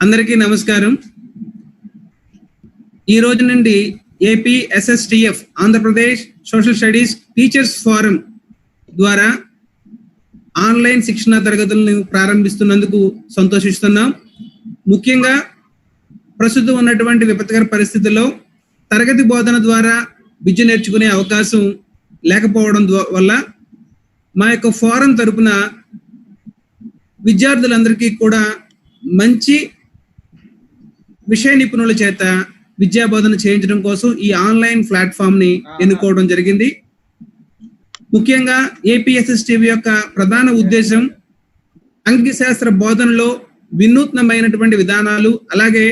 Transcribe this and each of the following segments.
అందరికీ నమస్కారం. ఈ రోజు నుండి AP SSTF Andhra Pradesh social studies teachers forum ద్వారా ఆన్లైన్ శిక్షణ తరగతులను ప్రారంభిస్తున్నందుకు సంతోషిస్తున్నాం. ముఖ్యంగా ప్రస్తుతం ఉన్నటువంటి విపత్కర పరిస్థితుల్లో తరగతి బోధన ద్వారా విద్య నేర్చుకునే అవకాశం లేకపోవడం వల్ల మా యొక్క ఫోరం తరపున విద్యార్థులందరికీ కూడా మంచి విషయ నిపుణుల చేత విద్యా బోధన చేయించడం కోసం ఈ ఆన్లైన్ ప్లాట్ఫామ్ ని ఎన్నుకోవడం జరిగింది. ముఖ్యంగా ఏపీఎస్ఎస్టీవీ యొక్క ప్రధాన ఉద్దేశం అంగశాస్త్ర బోధనలో వినూత్నమైనటువంటి విధానాలు అలాగే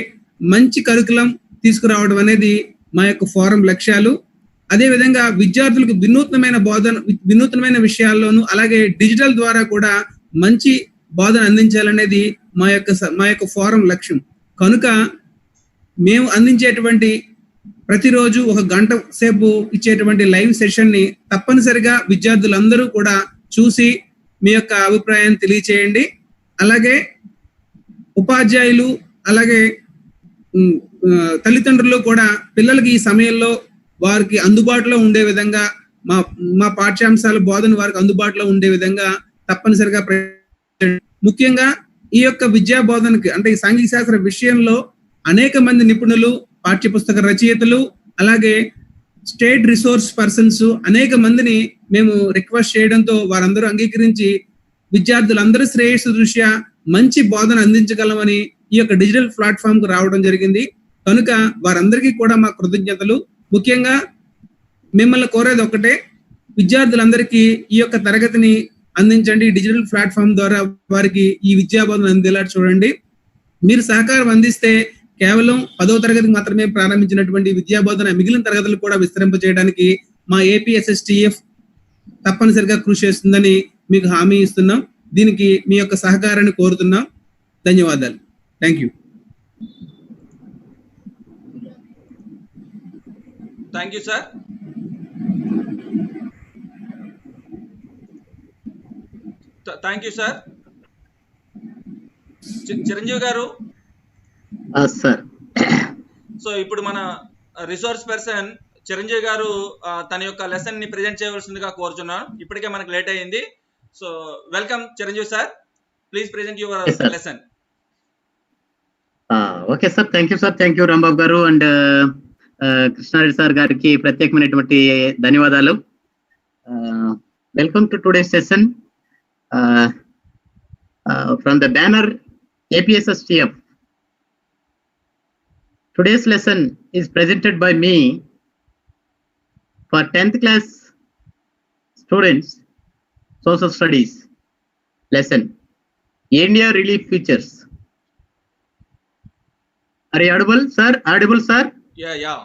మంచి కరికులం తీసుకురావడం అనేది మా యొక్క ఫోరం లక్ష్యాలు. అదేవిధంగా విద్యార్థులకు వినూత్నమైన విషయాల్లోనూ అలాగే డిజిటల్ ద్వారా కూడా మంచి బోధన అందించాలనేది మా యొక్క ఫోరం లక్ష్యం. కనుక మేము అందించేటువంటి ప్రతిరోజు 1 గంట సేపు ఇచ్చేటువంటి లైవ్ సెషన్ ని తప్పనిసరిగా విద్యార్థులందరూ కూడా చూసి మీ యొక్క అభిప్రాయాన్ని తెలియచేయండి. అలాగే ఉపాధ్యాయులు అలాగే తల్లిదండ్రులు కూడా పిల్లలకి ఈ సమయంలో వారికి అందుబాటులో ఉండే విధంగా మా పాఠ్యాంశాల బోధన వారికి అందుబాటులో ఉండే విధంగా తప్పనిసరిగా ముఖ్యంగా ఈ యొక్క విద్యా బోధనకి అంటే ఈ సాంఘిక శాస్త్ర విషయంలో అనేక మంది నిపుణులు, పాఠ్యపుస్తక రచయితలు అలాగే స్టేట్ రిసోర్స్ పర్సన్స్ అనేక మందిని మేము రిక్వెస్ట్ చేయడంతో వారందరూ అంగీకరించి విద్యార్థులందరూ శ్రేయస్సు దృష్ట్యా మంచి బోధన అందించగలమని ఈ యొక్క డిజిటల్ ప్లాట్ఫామ్ కు రావడం జరిగింది. కనుక వారందరికీ కూడా మా కృతజ్ఞతలు. ముఖ్యంగా మిమ్మల్ని కోరేది ఒకటే, విద్యార్థులందరికీ ఈ యొక్క తరగతిని అందించండి. డిజిటల్ ప్లాట్ఫామ్ ద్వారా వారికి ఈ విద్యా బోధన అందేలా చూడండి. మీరు సహకారం అందిస్తే కేవలం 10వ తరగతికి మాత్రమే ప్రారంభించినటువంటి విద్యా బోధన మిగిలిన తరగతులు కూడా విస్తరింపజేయడానికి మా ఏపీఎస్ఎస్టిఎఫ్ తప్పనిసరిగా కృషి చేస్తుందని మీకు హామీ ఇస్తున్నాం. దీనికి మీ యొక్క సహకారాన్ని కోరుతున్నాం. ధన్యవాదాలు. Thank you. Thank you sir. Thank you sir. Chiranjeevi గారు. సార్, సో ఇప్పుడు మన రిసోర్స్ పర్సన్ చిరంజీవి గారు తన యొక్క లెసన్ ని ప్రెజెంట్ చేయవలసిందిగా కోరుచున్నాను. ఇప్పటికే మనకు లేట్ అయ్యింది. So welcome Chiranjeevi sir, please present your lesson. Okay sir, thank you sir. Thank you Rambabu గారు అండ్ కృష్ణారెడ్డి సార్ గారికి ప్రత్యేకమైనటువంటి ధన్యవాదాలు. Welcome to today session from the banner APSSTF. Today's lesson is presented by me for 10th class students social studies lesson India relief features. Are you audible sir? Audible sir? Yeah.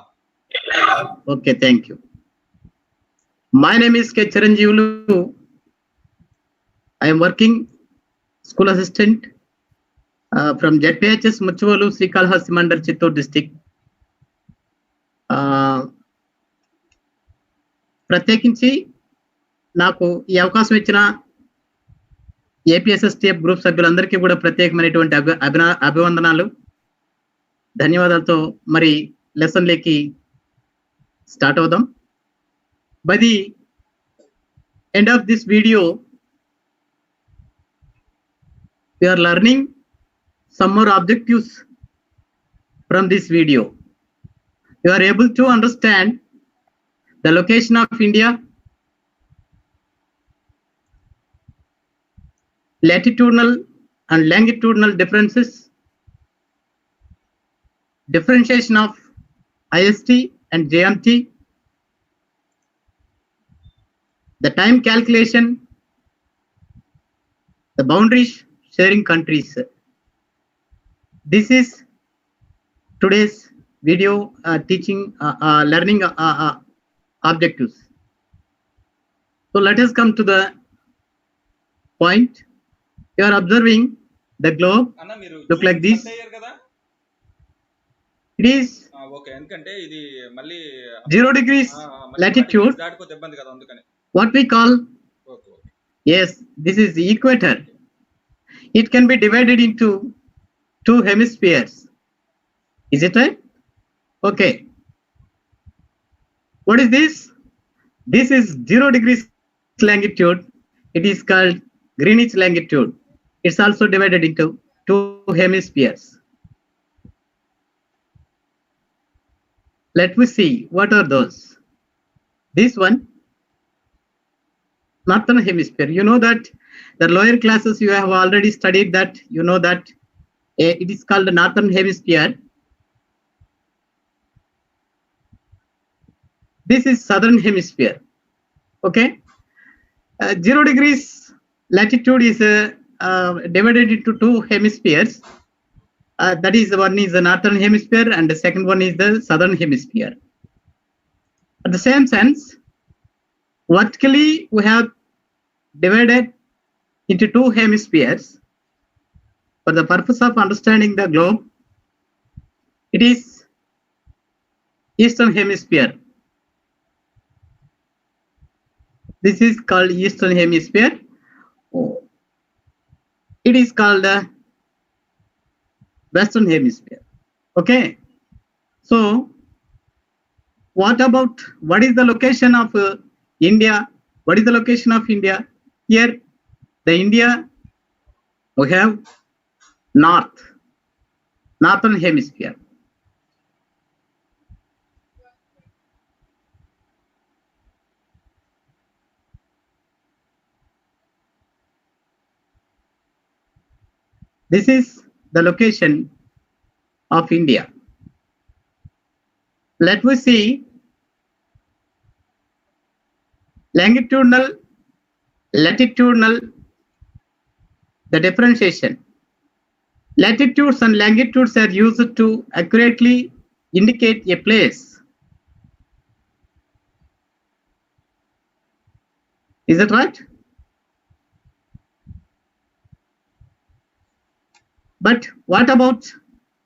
Okay, thank you. My name is K. Chiranjeevulu. I am working school assistant from ZPHS Muchvalu, Srikalahasti Mandal, Chittoor district. ప్రత్యేకించి నాకు ఈ అవకాశం ఇచ్చిన ఏపీఎస్ఎస్టిఎఫ్ group సభ్యులందరికీ కూడా ప్రత్యేకమైనటువంటి అభివందనాలు, ధన్యవాదాలతో మరి లెసన్ లేకి స్టార్ట్ అవుదాం. By the end of this video we are learning some more objectives from this video. You are able to understand the location of India, latitudinal and longitudinal differences, differentiation of IST and JMT, the time calculation, the boundaries sharing countries. This is today's video teaching learning objectives. So let us come to the point. You are observing the globe look like this. It is okay ఎందుకంటే ఇది మళ్ళీ 0 degrees latitude. దాటిపోతే ఇబ్బంది కదా అందుకని. What we call Okay. Yes, this is the equator. It can be divided into two hemispheres. Is it right? Okay. What is this? This is 0 degrees longitude. It is called Greenwich longitude. It's also divided into two hemispheres. Let me see what are those. This one, northern hemisphere. You know that the lower classes you have already studied that. You know that it is called the northern hemisphere. This is southern hemisphere. Okay. 0 degrees latitude is divided into two hemispheres. That is, one is the northern hemisphere and the second one is the southern hemisphere. At the same sense, vertically we have divided into two hemispheres for the purpose of understanding the globe. It is eastern hemisphere. This is called eastern hemisphere. It is called the western hemisphere. Okay. So what is the location of India? What is the location of India? Here, the India, we have northern hemisphere. This is the location of India. Let me see longitudinal, latitudinal, the differentiation. Latitudes and longitudes are used to accurately indicate a place. Is that right? But what about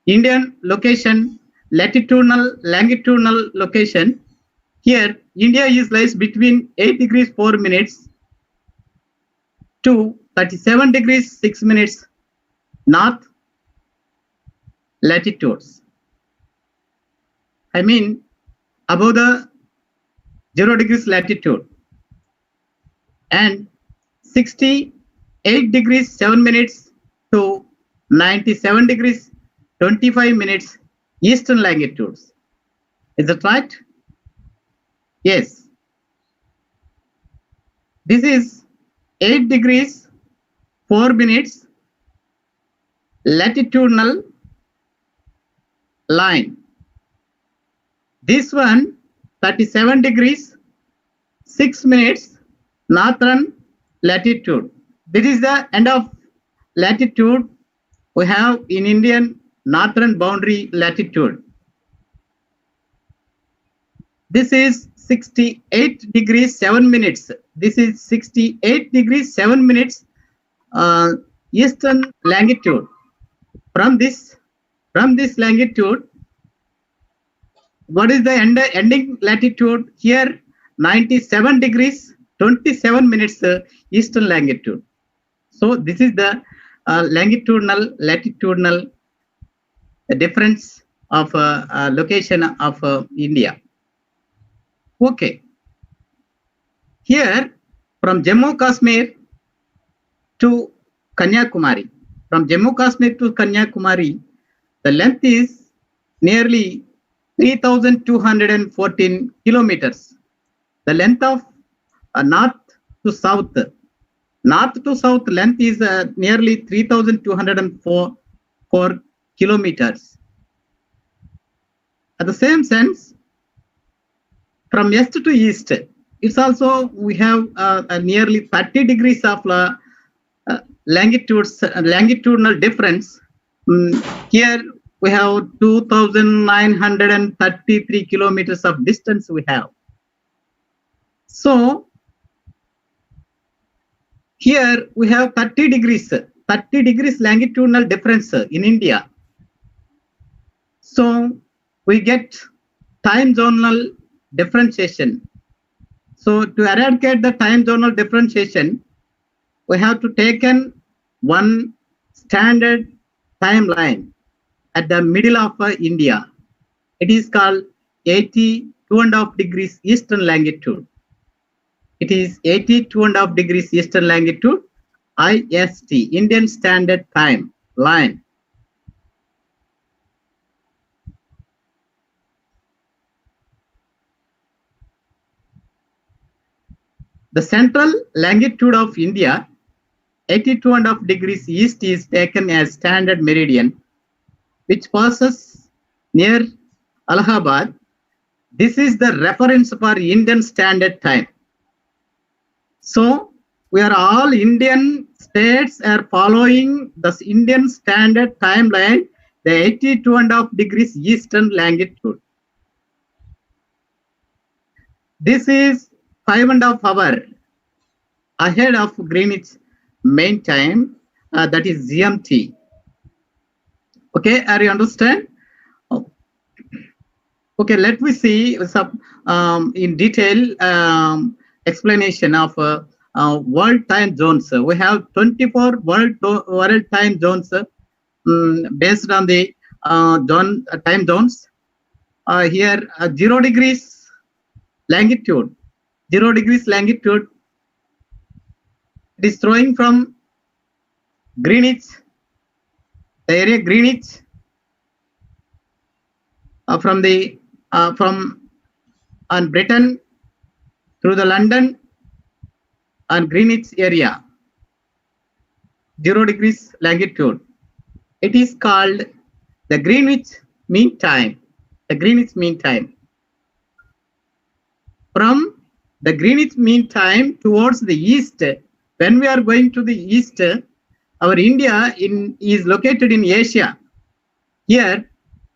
Indian location, latitudinal, longitudinal location? Here, India lies between 8 degrees 4 minutes to 37 degrees 6 minutes north latitudes. I mean, above the 0 degrees latitude, and 68 degrees 7 minutes to 97 degrees 25 minutes eastern longitudes. Is that right? Yes. This is 8 degrees 4 minutes latitudinal line. This one 37 degrees 6 minutes northern latitude. This is the end of latitude we have in Indian northern boundary latitude. This is 68 degrees 7 minutes. This is 68 degrees 7 minutes eastern longitude. From this longitude, what is the ending latitude? Here 97 degrees 27 minutes eastern longitude. So this is the longitudinal, latitudinal difference of location of India. Okay. Here from Jammu Kashmir to Kanyakumari. From Jammu Kashmir to Kanyakumari, the length is nearly 3,214 kilometers. The length of north to south length is nearly 3,204 kilometers. At the same sense, from west to east, it's also we have nearly 30 degrees of longitudinal difference. Here we have 2,933 kilometers of distance we have. So here we have 30 degrees longitudinal difference in India. So we get time zonal differentiation. So to eradicate the time zonal differentiation, we have to take one standard timeline at the middle of India. It is called 82.5 degrees eastern longitude. It is 82.5 degrees eastern longitude, IST, Indian Standard Time line. The central longitude of India, 82.5 degrees east, is taken as standard meridian, which passes near Allahabad. This is the reference for Indian Standard Time. So we are all Indian states are following the Indian Standard Timeline, the 82.5 degrees eastern longitude. This is 5.5 hours ahead of Greenwich Mean Time, that is GMT. Okay, are you understand? Oh. Okay, let me see some in detail explanation of world time zones. We have 24 world time zones based on the time zones. Here 0 degrees longitude, 0 degrees longitude. It is throwing from Greenwich, the area Greenwich, from Britain through the London and Greenwich area, 0 degrees longitude. It is called the Greenwich Mean Time. The Greenwich Mean Time. From the Greenwich Mean Time towards the east, when we are going to the east, our India is located in Asia. Here,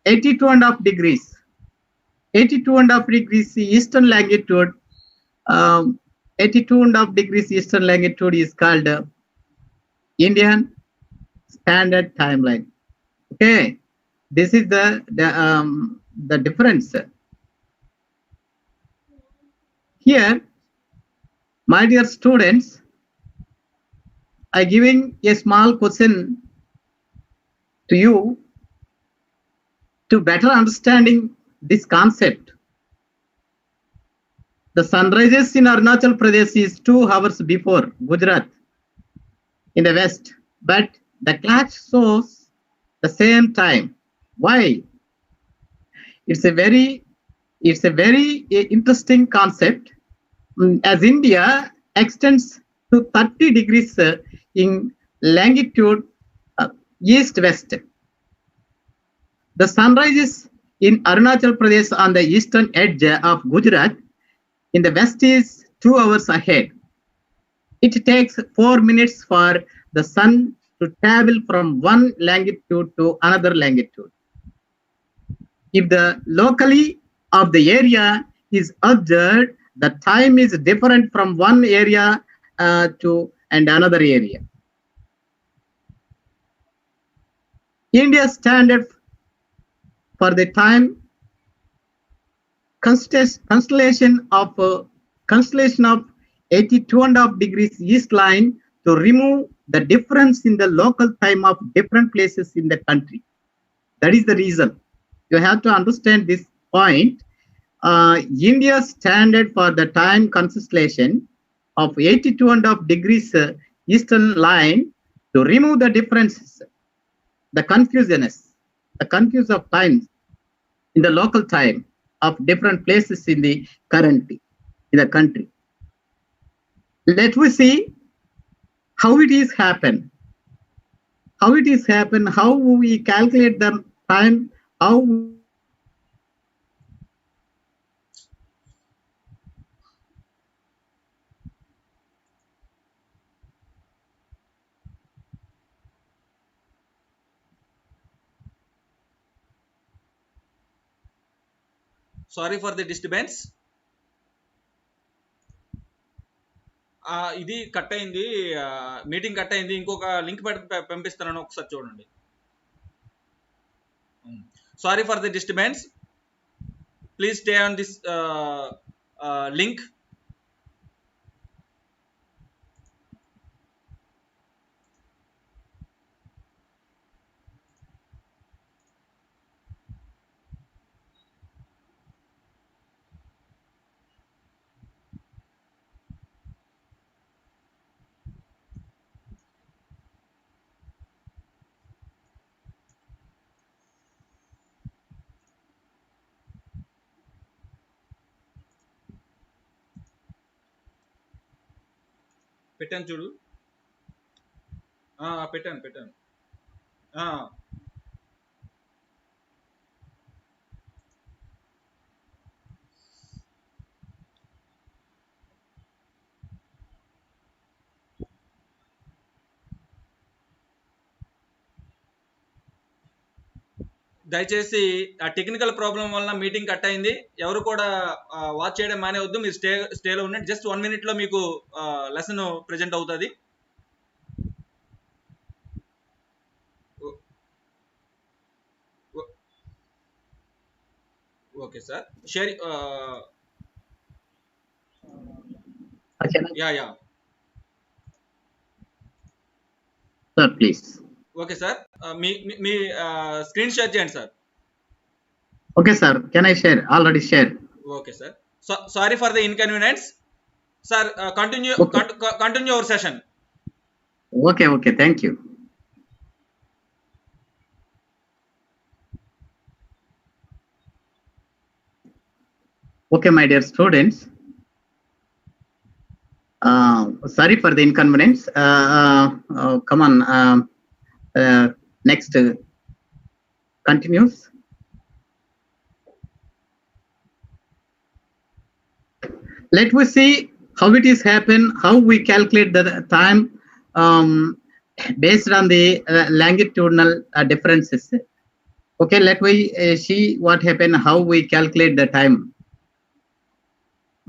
82.5 degrees. 82.5 degrees eastern longitude. 82.5 degrees eastern longitude is called Indian Standard Timeline. Okay, this is the difference. Here, my dear students, I giving a small question to you to better understanding this concept. The sunrises in Arunachal Pradesh is 2 hours before Gujarat in the west, but the clock shows the same time. Why? It's a very interesting concept. As India extends to 30 degrees in longitude east-west, the sunrises in Arunachal Pradesh on the eastern edge of Gujarat in the west is 2 hours ahead. It takes 4 minutes for the sun to travel from one longitude to another longitude. If the locally of the area is observed, the time is different from one area to another area. India's standard for the time constellation of 82.5 degrees east line to remove the difference in the local time of different places in the country. That is the reason. You have to understand this point. India's standard for the time constellation of 82.5 degrees eastern line to remove the differences, the confusion of time in the local time of different places in the country. Let me see how it is happen. How we calculate the time, how sorry for the disturbance. ఇది cut అయింది, meeting cut అయింది. ఇంకొక link పంపిస్తున్నాను, ఒకసారి చూడండి. Sorry for the disturbance. Please stay on this link. పెట్టాను చూడు. పెట్టాను. దయచేసి ఆ టెక్నికల్ ప్రాబ్లం వల్ల మీటింగ్ కట్ అయింది. ఎవరు కూడా వాచ్ చేయడం మానేవద్దు. మీరు స్టేలో ఉండండి. జస్ట్ 1 minute లో మీకు లెసన్ ప్రెజెంట్ అవుతుంది. Okay sir. షేర్ యా Sir, please. Okay sir. మీ స్క్రీన్ షేర్ చేయండి sir. Okay, sir. Can I share? Already share. Okay sir. Sorry for the inconvenience. Sir continue your session. Okay. Thank you. Okay, my dear students. Sorry for the inconvenience. Come on. Next continues. Let us see how it is happen, how we calculate the time based on the longitudinal differences. Okay, let me see what happened, how we calculate the time.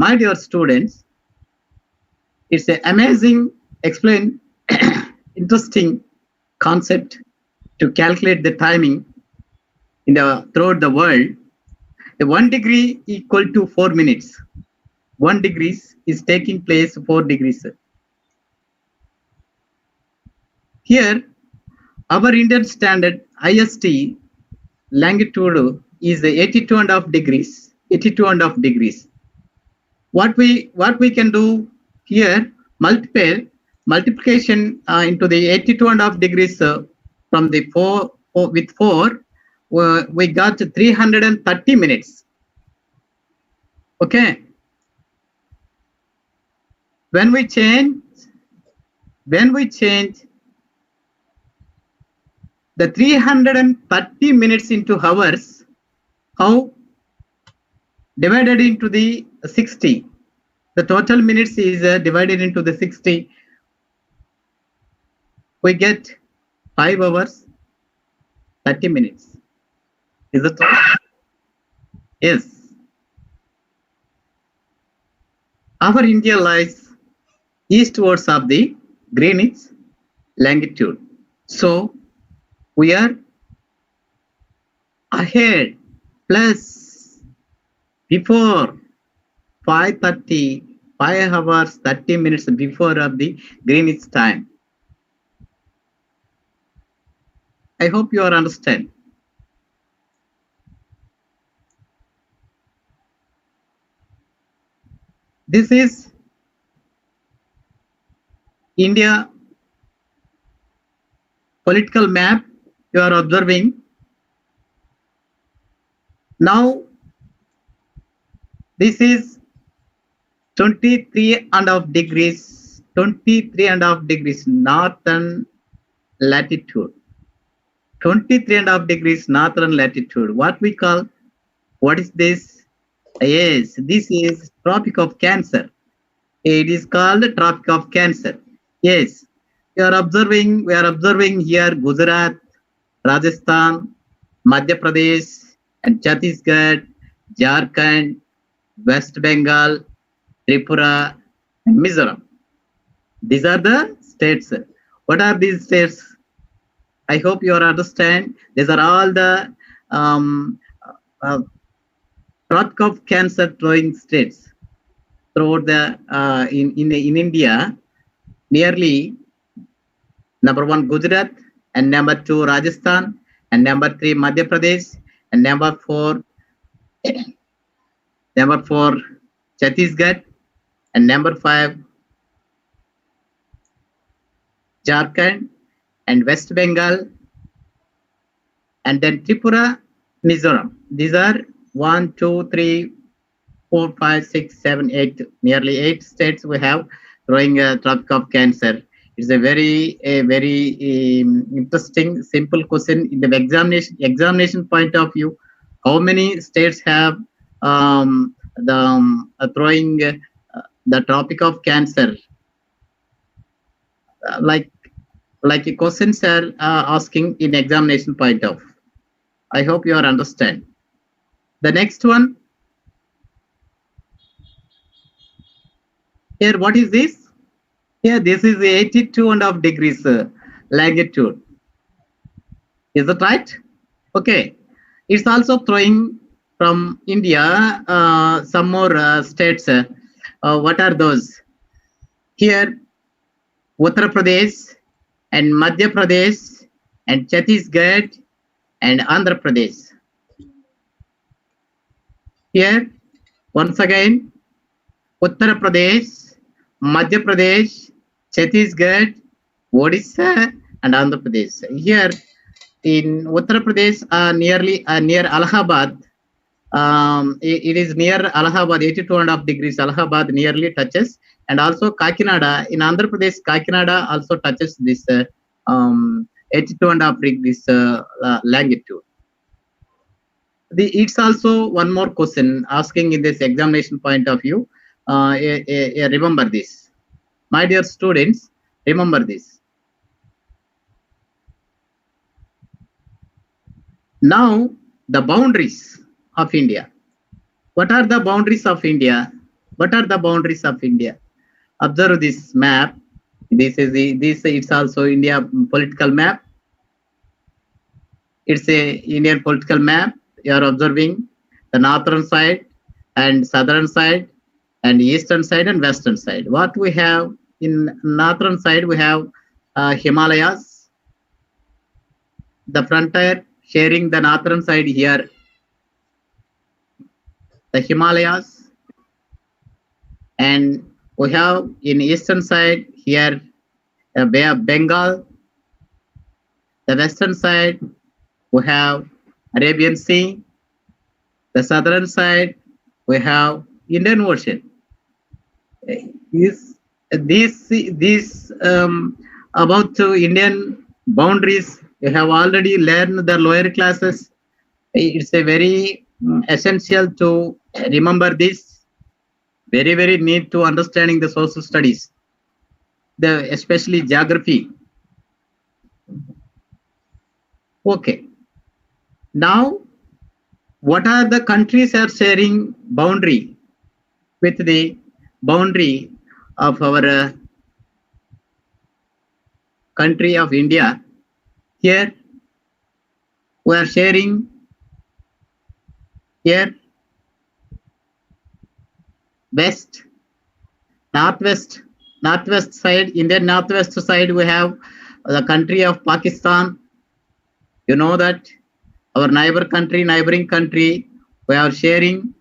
My dear students, it's an amazing, interesting concept to calculate the timing throughout the world. 1 degree equal to 4 minutes. 1 degree is taking place 4 degrees. Here, our Indian standard IST longitude is 82.5 degrees. 82.5 degrees. What we can do here, multiplication into the 82.5 degrees from the 4 with 4, we got 330 minutes. Okay. When we change the 330 minutes into hours, how divided into the 60? The total minutes is divided into the 60. We get 5 hours, 30 minutes. Is that right? Yes. Our India lies eastwards of the Greenwich longitude. So we are ahead plus before 5:30, 5 hours, 30 minutes before of the Greenwich time. I hope you are understand. This is India political map you are observing. Now, this is 23.5 degrees, 23.5 degrees northern latitude. 23.5 degrees northern latitude. What we call, what is this? Yes, this is Tropic of Cancer. It is called Tropic of Cancer. Yes, we are observing here Gujarat, Rajasthan, Madhya Pradesh, and Chhattisgarh, Jharkhand, West Bengal, Tripura, and Mizoram. These are the states. What are these states? I hope you understand. These are all the Tropic of Cancer throwing states throughout the in India. Nearly number 1 Gujarat, and number 2 Rajasthan, and number 3 Madhya Pradesh, and number 4 Chhattisgarh, and number 5 Jharkhand and West Bengal, and then Tripura, Mizoram. These are 1, 2, 3, 4, 5, 6, 7, 8, nearly 8 states we have throwing a Tropic of Cancer. It's a very interesting, simple question in the examination point of view. How many states have throwing the Tropic of Cancer? Like a questions are asking in examination point of. I hope you are understand. The next one. Here, what is this? Here, this is 82.5 degrees longitude. Is that right? Okay. It's also throwing from India some more states. What are those? Here, Uttar Pradesh and Madhya Pradesh and Chhattisgarh and Andhra Pradesh. Here, once again, Uttar Pradesh, Madhya Pradesh, Chhattisgarh, Odisha, and Andhra Pradesh. Here in Uttar Pradesh, near Allahabad, it is near Allahabad, 82.5 degrees. Allahabad nearly touches, and also Kakinada in Andhra Pradesh. Kakinada also touches this 82.5 degrees longitude. It's also one more question asking in this examination point of view. Remember this, my dear students. Remember this. Now the boundaries of India. What are the boundaries of India? What are the boundaries of India? Observe this map. It's also India political map. It's a Indian political map. You are observing the northern side and southern side and eastern side and western side. What we have in northern side, we have Himalayas. The frontier sharing the northern side here, the Himalayas, and we have in eastern side here Bay of Bengal. The western side we have Arabian Sea. The southern side we have Indian Ocean. This about Indian boundaries you have already learned the lower classes. It's a very essential to remember this. Very need to understanding the social studies, especially geography. Okay. Now, what are the countries are sharing boundary with the boundary of our country of India? Here we are sharing here west, northwest side, Indian northwest side we have the country of Pakistan. You know that our neighboring country, we are sharing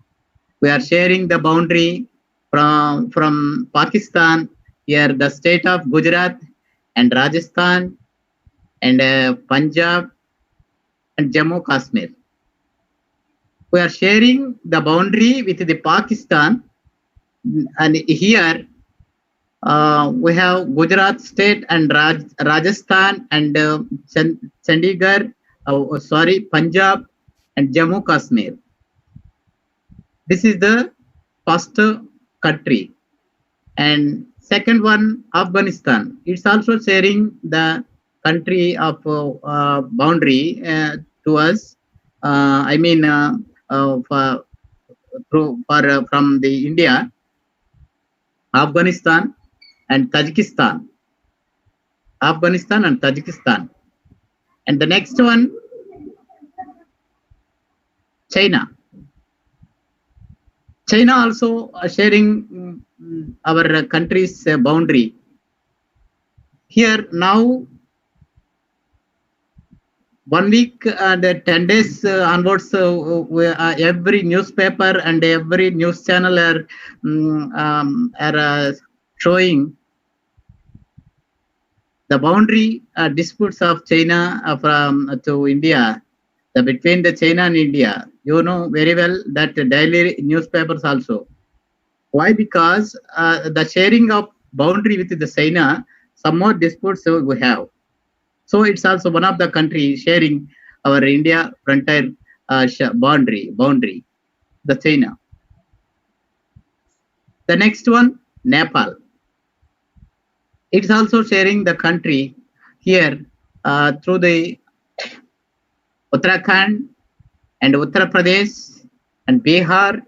the boundary from Pakistan. Here the state of Gujarat and Rajasthan and Punjab and Jammu Kashmir. We are sharing the boundary with the Pakistan, and here we have Gujarat state and Rajasthan and Chandigarh, Punjab and Jammu Kashmir. This is the first country. And second one, Afghanistan. It's also sharing the country of boundary to us. From the India, Afghanistan and Tajikistan. And the next one, China. China also sharing our country's boundary. Here now, 1 week and 10 days onwards, every newspaper and every news channel are showing the boundary disputes of China to India, between the China and India. You know very well that daily newspapers also. Why? Because the sharing of boundary with the China, some more disputes we have. So it's also one of the countries sharing our India frontier boundary, the China. The next one, Nepal. It's also sharing the country here through the Uttarakhand and Uttar Pradesh and Bihar,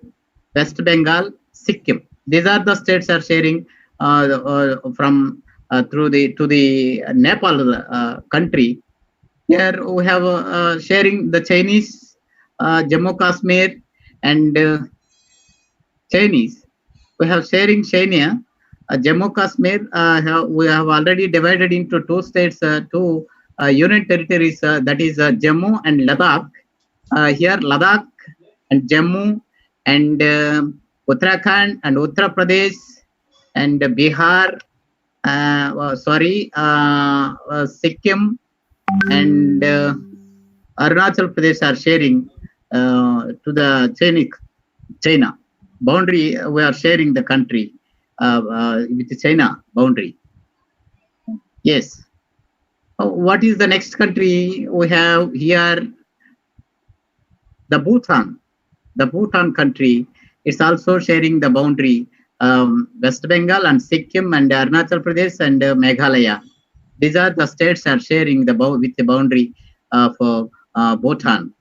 West Bengal, Sikkim. These are the states are sharing from through the to the Nepal country. Here we have sharing the Chinese, Jammu Kashmir, and Chinese. We have sharing China, Jammu Kashmir. We have already divided into two states, two union territories. That is Jammu and Ladakh. Here, Ladakh and Jammu and Uttarakhand and Uttar Pradesh and Bihar. Sikkim and Arunachal Pradesh are sharing to the China boundary. We are sharing the country with the China boundary. Yes. What is the next country we have here? The Bhutan. The Bhutan country is also sharing the boundary. West Bengal and Sikkim and Arunachal Pradesh and Meghalaya. These are the states are sharing the with the boundary of Bhutan.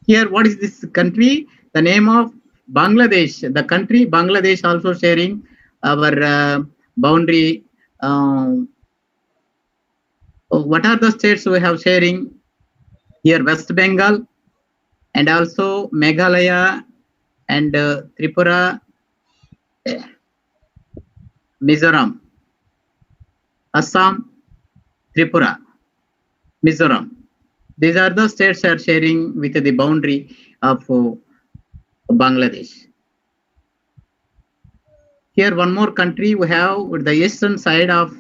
Here, what is this country? The name of Bangladesh. The country Bangladesh also sharing our boundary. What are the states we have sharing? Here, West Bengal and also Meghalaya and Tripura, Mizoram, Assam, Tripura, Mizoram. These are the states are sharing with the boundary of Bangladesh. Here, one more country we have with the eastern side of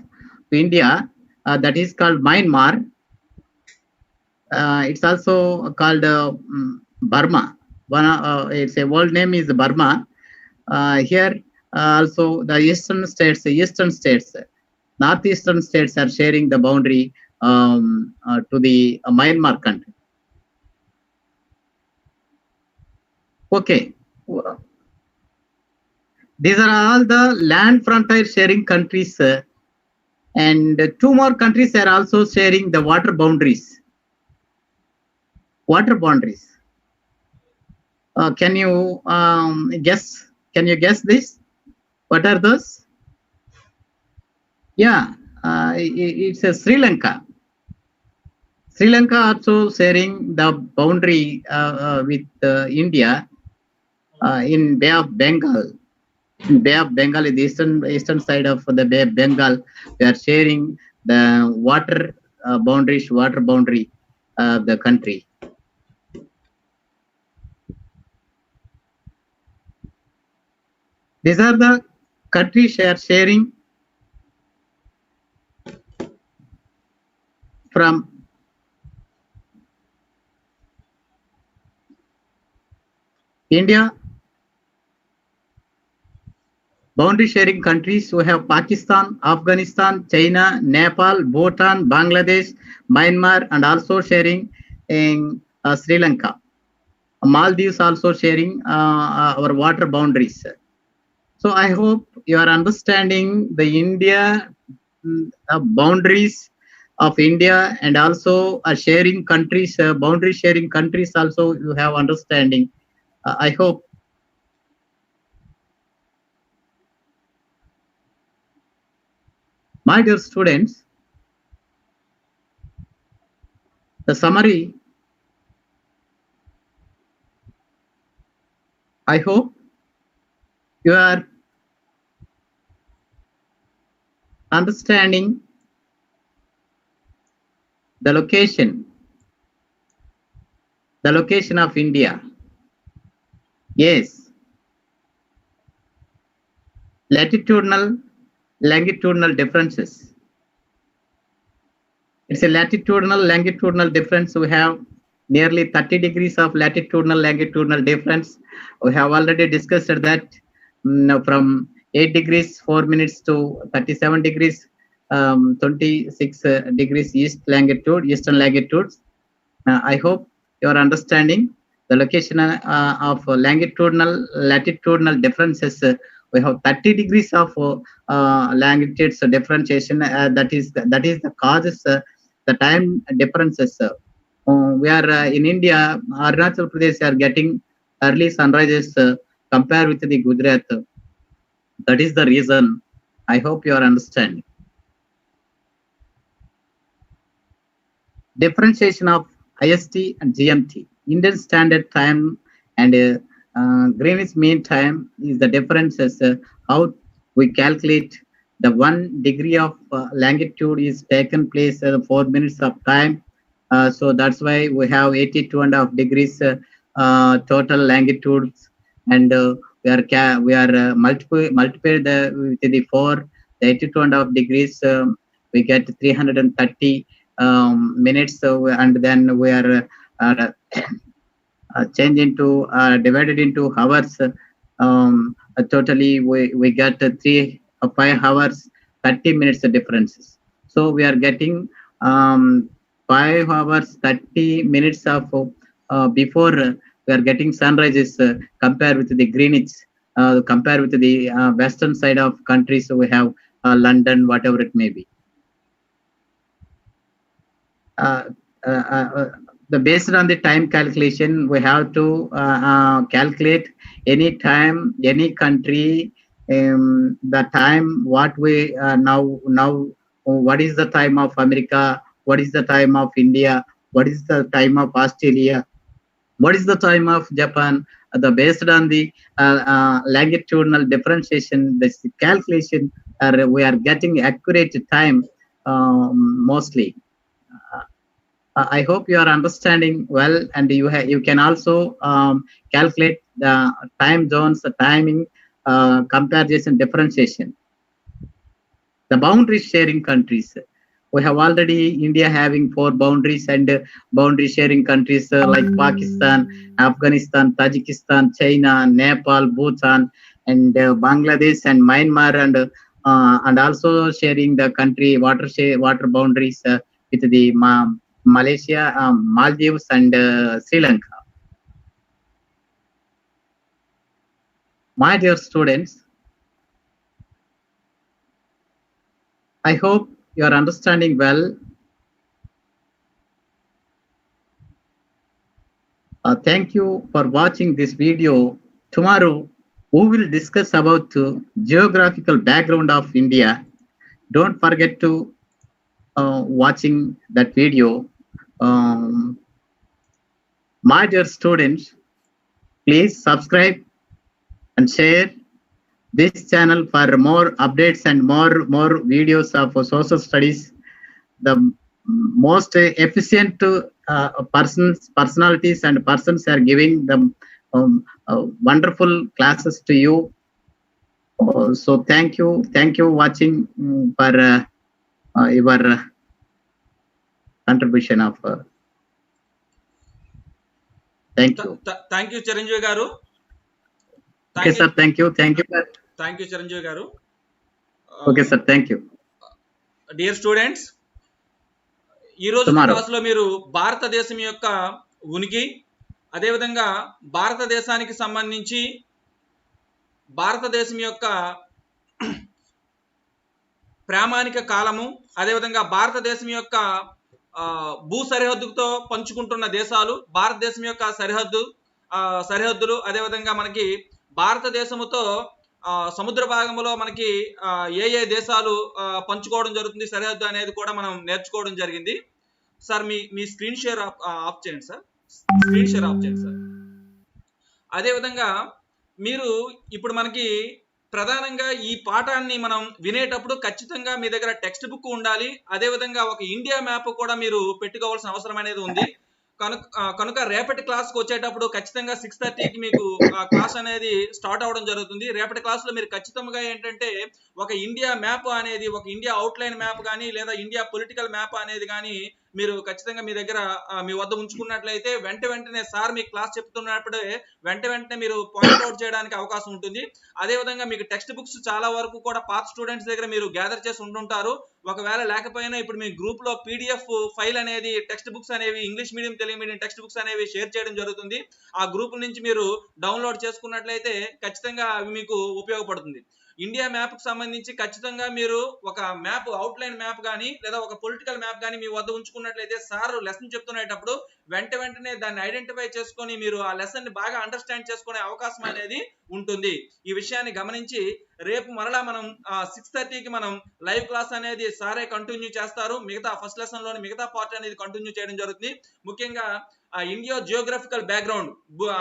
India, that is called Myanmar. It's also called Burma. Its a world name is Burma. Here also the eastern states, northeastern states are sharing the boundary to the Myanmar country. Okay. These are all the land frontier sharing countries, and two more countries are also sharing the water boundaries. Water boundaries. Can you guess? Can you guess this? What are those? Yeah, it's Sri Lanka. Sri Lanka also sharing the boundary with India in Bay of Bengal. In Bay of Bengal, in the eastern side of the Bay of Bengal, they are sharing the water boundary of the country. These are the countries sharing from India. Boundary sharing countries, we have Pakistan, Afghanistan, China, Nepal, Bhutan, Bangladesh, Myanmar, and also sharing in Sri Lanka. Maldives also sharing our water boundaries. So I hope you are understanding the India boundaries of India, and also sharing countries, boundary sharing countries also you have understanding. I hope. My dear students, the summary, I hope you are understanding the location of India. Yes, latitudinal, longitudinal differences. It's a latitudinal, longitudinal difference we have nearly 30 degrees of latitudinal longitudinal difference. We have already discussed that from 8 degrees 4 minutes to 37 degrees 26 degrees eastern longitude. I hope you are understanding the location of longitudinal latitudinal differences. We have 30 degrees of longitude differentiation. That is the causes the time differences. We are in India. Arunachal Pradesh are getting early sunrises compared with the Gujarat. That is the reason. I hope you are understanding. Differentiation of IST and GMT, Indian Standard Time and Greenwich Mean Time is the differences. How we calculate the 1 degree of longitude is taken place 4 minutes of time. So that's why we have 82.5 degrees total longitudes, and we are multiply with the 4, the 82.5 degrees. We get 330 minutes, and then we are change into divided into hours. Totally we get 5 hours 30 minutes differences. So we are getting 5 hours 30 minutes of before we are getting sunrises compared with the Greenwich, compared with the western side of countries. So we have London, whatever it may be. Based on the time calculation, we have to calculate any time, any country, the time what we now what is the time of America, what is the time of India, what is the time of Australia, what is the time of Japan. Based on the longitudinal differentiation, this calculation, we are getting accurate time mostly. I hope you are understanding well, and you can also calculate the time zones, the timing, comparison, differentiation. The boundary sharing countries. We have already India having 4 boundaries, and boundary sharing countries like Pakistan, Afghanistan, Tajikistan, China, Nepal, Bhutan, and Bangladesh and Myanmar, and also sharing the country water boundaries with the Malaysia, Maldives, and Sri Lanka. My dear students, I hope you are understanding well. Thank you for watching this video. Tomorrow, we will discuss about geographical background of India. Don't forget to watching that video. My dear students, please subscribe and share this channel for more updates and more videos of social studies. The most efficient personalities and persons are giving the wonderful classes to you. So thank you watching for your contribution of thank you. Thank you, Chiranjeevi garu. Okay, sir. Thank you. Thank you, Chiranjeevi garu. Okay, sir. Thank you. Dear students, ఈ రోజు క్లాసులో మీరు భారతదేశం యొక్క ఉనికి, అదేవిధంగా భారతదేశానికి సంబంధించి భారతదేశం యొక్క ప్రామాణిక కాలము, అదేవిధంగా భారతదేశం యొక్క భూ సరిహద్దుతో పంచుకుంటున్న దేశాలు, భారతదేశం యొక్క సరిహద్దులు, అదేవిధంగా మనకి భారతదేశముతో సముద్ర భాగంలో మనకి ఏ దేశాలు పంచుకోవడం జరుగుతుంది సరిహద్దు అనేది కూడా మనం నేర్చుకోవడం జరిగింది. సార్ మీ స్క్రీన్ షేర్ ఆఫ్ చేయండి సార్. అదేవిధంగా మీరు ఇప్పుడు మనకి ప్రధానంగా ఈ పాఠాన్ని మనం వినేటప్పుడు ఖచ్చితంగా మీ దగ్గర టెక్స్ట్ బుక్ ఉండాలి. అదేవిధంగా ఒక ఇండియా మ్యాప్ కూడా మీరు పెట్టుకోవాల్సిన అవసరం అనేది ఉంది. కనుక రేపటి క్లాస్కి వచ్చేటప్పుడు ఖచ్చితంగా 6:30కి మీకు క్లాస్ అనేది స్టార్ట్ అవ్వడం జరుగుతుంది. రేపటి క్లాస్లో మీరు ఖచ్చితంగా ఏంటంటే ఒక ఇండియా మ్యాప్ అనేది, ఒక ఇండియా అవుట్లైన్ మ్యాప్ కానీ లేదా ఇండియా పొలిటికల్ మ్యాప్ అనేది కానీ మీరు ఖచ్చితంగా మీ దగ్గర మీ వద్ద ఉంచుకున్నట్లయితే వెంటనే సార్ మీకు క్లాస్ చెప్తున్నప్పుడే వెంటనే మీరు పాయింట్ అవుట్ చేయడానికి అవకాశం ఉంటుంది. అదే విధంగా మీకు టెక్స్ట్ బుక్స్ చాలా వరకు కూడా పాత స్టూడెంట్స్ దగ్గర మీరు గ్యాదర్ చేసి ఉంటుంటారు. ఒకవేళ లేకపోయినా ఇప్పుడు మీ గ్రూప్ లో పీడిఎఫ్ ఫైల్ అనేది టెక్స్ట్ బుక్స్ అనేవి English medium Telugu medium text books అనేవి షేర్ చేయడం జరుగుతుంది. ఆ గ్రూప్ నుంచి మీరు డౌన్లోడ్ చేసుకున్నట్లయితే ఖచ్చితంగా అవి మీకు ఉపయోగపడుతుంది. ఇండియా మ్యాప్ కు సంబంధించి ఖచ్చితంగా మీరు ఒక మ్యాప్ అవుట్లైన్ మ్యాప్ కానీ లేదా ఒక పొలిటికల్ మ్యాప్ కానీ మీ వద్ద ఉంచుకున్నట్లయితే సార్ లెసన్ చెప్తున్నప్పుడు వెంటనే దాన్ని ఐడెంటిఫై చేసుకొని మీరు ఆ లెసన్ ని బాగా అండర్స్టాండ్ చేసుకునే అవకాశం అనేది ఉంటుంది. ఈ విషయాన్ని గమనించి రేపు మరలా మనం 6:30కి మనం లైవ్ క్లాస్ అనేది సారే కంటిన్యూ చేస్తారు. మిగతా ఫస్ట్ లెసన్ లోని మిగతా పార్ట్ అనేది కంటిన్యూ చేయడం జరుగుతుంది. ముఖ్యంగా ఇండియా జియోగ్రఫికల్ బ్యాక్గ్రౌండ్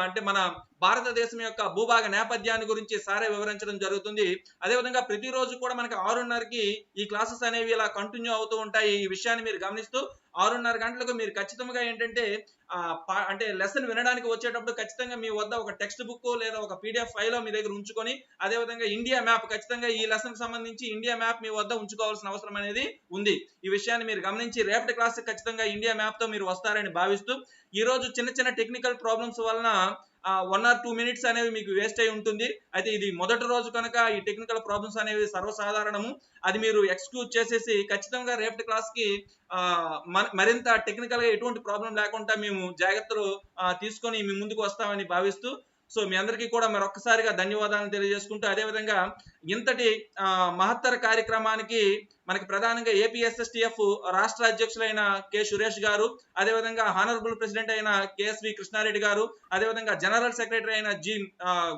అంటే మన భారతదేశం యొక్క భూభాగ నేపథ్యాన్ని గురించి సారే వివరించడం జరుగుతుంది. అదేవిధంగా ప్రతిరోజు కూడా మనకి 6:30కి ఈ క్లాసెస్ అనేవి ఇలా కంటిన్యూ అవుతూ ఉంటాయి. ఈ విషయాన్ని మీరు గమనిస్తూ 6:30 గంటలకు మీరు ఖచ్చితంగా ఏంటంటే అంటే లెసన్ వినడానికి వచ్చేటప్పుడు ఖచ్చితంగా మీ వద్ద ఒక టెక్స్ట్ బుక్ లేదా ఒక పీడిఎఫ్ ఫైల్ మీ దగ్గర ఉంచుకొని అదేవిధంగా ఇండియా మ్యాప్ ఖచ్చితంగా ఈ లెసన్ కి సంబంధించి ఇండియా మ్యాప్ మీ వద్ద ఉంచుకోవాల్సిన అవసరం అనేది ఉంది. ఈ విషయాన్ని మీరు గమనించి రేపటి క్లాస్ ఖచ్చితంగా ఇండియా మ్యాప్ తో మీరు వస్తారని భావిస్తూ ఈ రోజు చిన్న టెక్నికల్ ప్రాబ్లమ్స్ వలన 1 or 2 minutes అనేవి మీకు వేస్ట్ అయి ఉంటుంది. అయితే ఇది మొదటి రోజు కనుక ఈ టెక్నికల్ ప్రాబ్లమ్స్ అనేవి సర్వసాధారణము. అది మీరు ఎక్స్క్యూజ్ చేసేసి ఖచ్చితంగా రేపటి క్లాస్ కి మరింత టెక్నికల్ గా ఎటువంటి ప్రాబ్లం లేకుండా మేము జాగ్రత్తలు తీసుకొని మీ ముందుకు వస్తామని భావిస్తూ సో మీ అందరికీ కూడా మరొక్కసారిగా ధన్యవాదాలను తెలియజేసుకుంటూ అదేవిధంగా ఇంతటి మహత్తర కార్యక్రమానికి మనకి ప్రధానంగా ఏపీఎస్ఎస్టీఎఫ్ రాష్ట్ర అధ్యక్షులైన కె సురేష్ గారు, అదేవిధంగా హానరబుల్ ప్రెసిడెంట్ అయిన కేఎస్వి కృష్ణారెడ్డి గారు, అదేవిధంగా జనరల్ సెక్రటరీ అయిన జి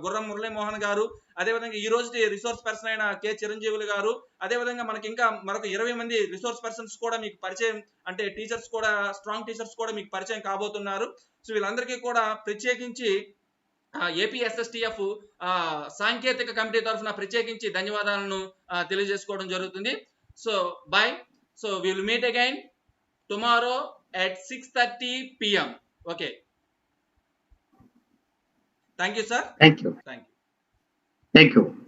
గుర్రం మురళీమోహన్ గారు, అదేవిధంగా ఈ రోజు రిసోర్స్ పర్సన్ అయిన కె చిరంజీవులు గారు, అదేవిధంగా మనకి ఇంకా మరొక 20 మంది రిసోర్స్ పర్సన్స్ కూడా మీకు పరిచయం అంటే టీచర్స్ కూడా స్ట్రాంగ్ టీచర్స్ కూడా మీకు పరిచయం కాబోతున్నారు. సో వీళ్ళందరికీ కూడా ప్రత్యేకించి ఏపీఎస్ఎస్టీఎఫ్ సాంకేతిక కమిటీ తరఫున ప్రత్యేకించి ధన్యవాదాలను తెలియజేసుకోవడం జరుగుతుంది. So by. So will meet again tomorrow at 6:30 PM. Okay. Thank you, sir. Thank you. Thank you. Thank you.